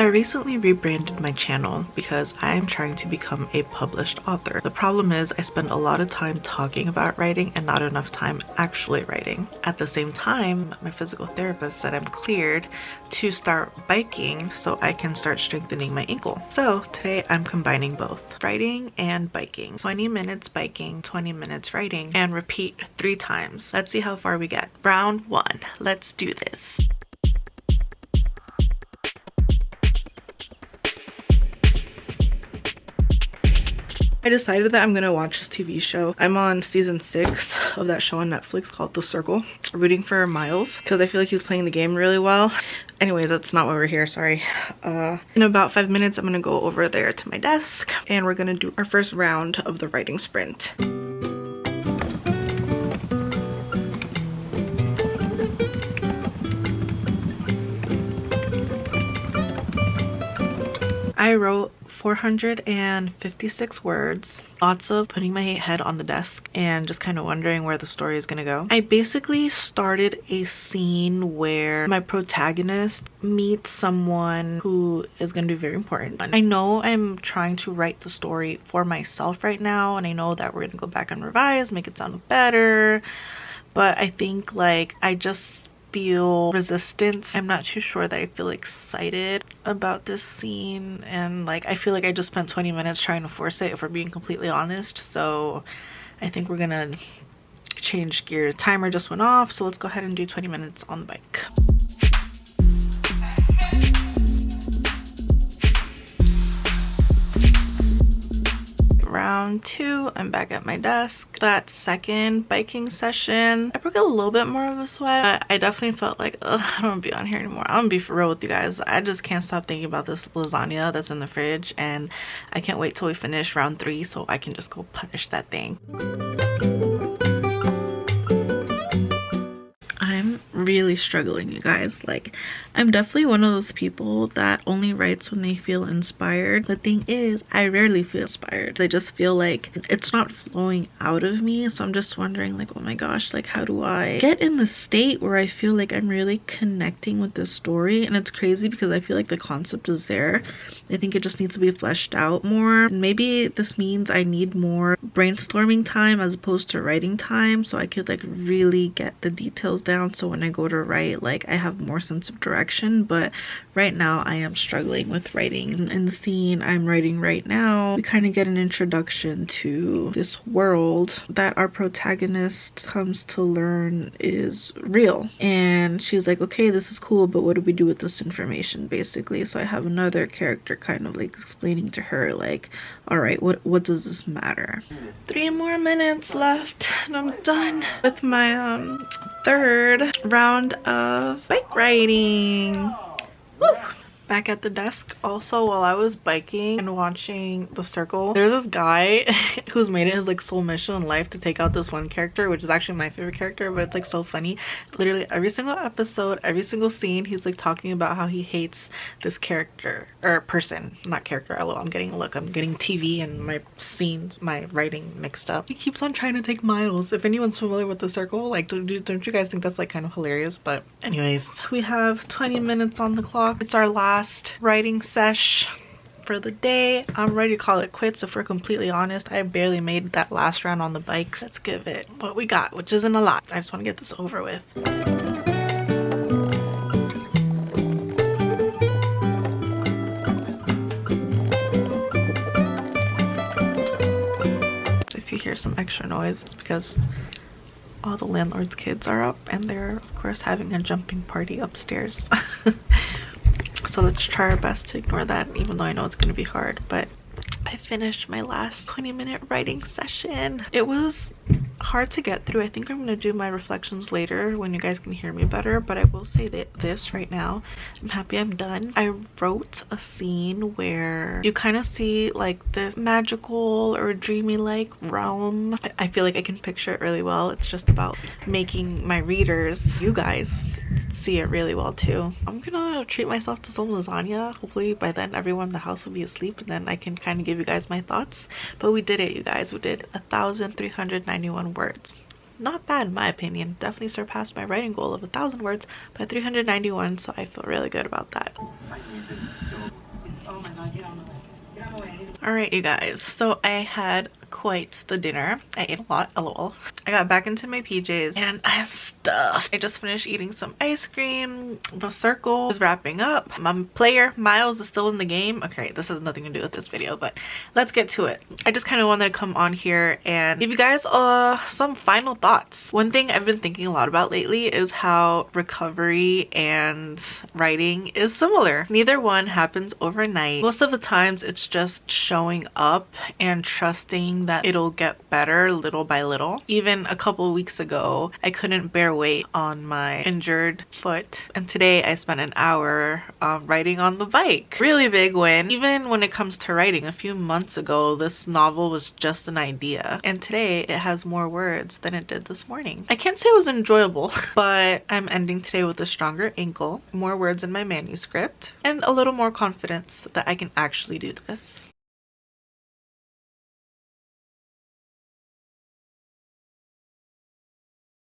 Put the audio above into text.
I recently rebranded my channel because I am trying to become a published author. The problem is I spend a lot of time talking about writing and not enough time actually writing. At the same time, my physical therapist said I'm cleared to start biking so I can start strengthening my ankle. So today I'm combining both writing and biking. 20 minutes biking, 20 minutes writing, and repeat 3 times. Let's see how far we get. Round 1. Let's do this. I decided that I'm gonna watch this TV show. I'm on season 6 of that show on Netflix called The Circle. Rooting for Miles because I feel like he's playing the game really well. Anyways, that's not why we're here, sorry. In about 5 minutes, I'm gonna go over there to my desk and we're gonna do our first round of the writing sprint. I wrote 456 words. Lots of putting my head on the desk and just kind of wondering where the story is gonna go. I basically started a scene where my protagonist meets someone who is gonna be very important. I know I'm trying to write the story for myself right now, and I know that we're gonna go back and revise, make it sound better, but I think like I just feel resistance. I'm not too sure that I feel excited about this scene, and like I feel like I just spent 20 minutes trying to force it, if we're being completely honest. So I think we're gonna change gears. Timer just went off, so let's go ahead and do 20 minutes on the bike. Round 2, I'm back at my desk. That second biking session, I broke a little bit more of a sweat, but I definitely felt like, ugh, I don't want to be on here anymore. I'm gonna be for real with you guys. I just can't stop thinking about this lasagna that's in the fridge, and I can't wait till we finish round 3 so I can just go punish that thing. I'm really struggling, you guys. Like, I'm definitely one of those people that only writes when they feel inspired. The thing is, I rarely feel inspired. I just feel like it's not flowing out of me. So I'm just wondering, like, oh my gosh, like, how do I get in the state where I feel like I'm really connecting with this story? And it's crazy because I feel like the concept is there. I think it just needs to be fleshed out more. And maybe this means I need more brainstorming time as opposed to writing time, so I could like really get the details down, so when I go to write, like, I have more sense of direction. But right now I am struggling with writing. In the scene I'm writing right now, we kind of get an introduction to this world that our protagonist comes to learn is real, and she's like, okay, this is cool, but what do we do with this information, basically. So I have another character kind of like explaining to her, like, all right, what does this matter? 3 more minutes left and I'm done with my third round of bike riding. Woo! Back at the desk. Also, while I was biking and watching The Circle, there's this guy who's made it his like sole mission in life to take out this one character, which is actually my favorite character, but it's like so funny. Literally every single episode, every single scene, he's like talking about how he hates this character or person, not character. I'm getting TV and my scenes, my writing mixed up. He keeps on trying to take Miles. If anyone's familiar with The Circle, like, don't you guys think that's like kind of hilarious? But anyways, we have 20 minutes on the clock. It's our last writing sesh for the day. I'm ready to call it quits. If we're completely honest, I barely made that last round on the bikes. Let's give it what we got, which isn't a lot. I just want to get this over with. If you hear some extra noise, it's because all the landlord's kids are up and they're of course having a jumping party upstairs. So let's try our best to ignore that, even though I know it's going to be hard. But I finished my last 20-minute writing session. It was hard to get through. I think I'm going to do my reflections later when you guys can hear me better, but I will say that this right now, I'm happy I'm done. I wrote a scene where you kind of see like this magical or dreamy like realm. I feel like I can picture it really well. It's just about making my readers, you guys, see it really well too. I'm gonna treat myself to some lasagna. Hopefully by then everyone in the house will be asleep and then I can kind of give you guys my thoughts. But we did it, you guys. We did 1,391 words. not bad in my opinion. Definitely surpassed my writing goal of 1,000 words by 391, so I feel really good about that. Oh my god, get on the way. Get on the way. Alright, you guys, so I had quite the dinner. I ate a lot, lol. I got back into my PJs and I'm stuffed. I just finished eating some ice cream. The circle is wrapping up. My player Miles is still in the game. Okay, this has nothing to do with this video, but let's get to it. I just kind of wanted to come on here and give you guys some final thoughts. One thing I've been thinking a lot about lately is how recovery and writing is similar. Neither one happens overnight. Most of the times it's just showing up and trusting that it'll get better little by little. Even a couple weeks ago, I couldn't bear weight on my injured foot, and today I spent an hour riding on the bike. Really big win. Even when it comes to writing, a few months ago this novel was just an idea, and today it has more words than it did this morning. I can't say it was enjoyable, but I'm ending today with a stronger ankle, more words in my manuscript, and a little more confidence that I can actually do this.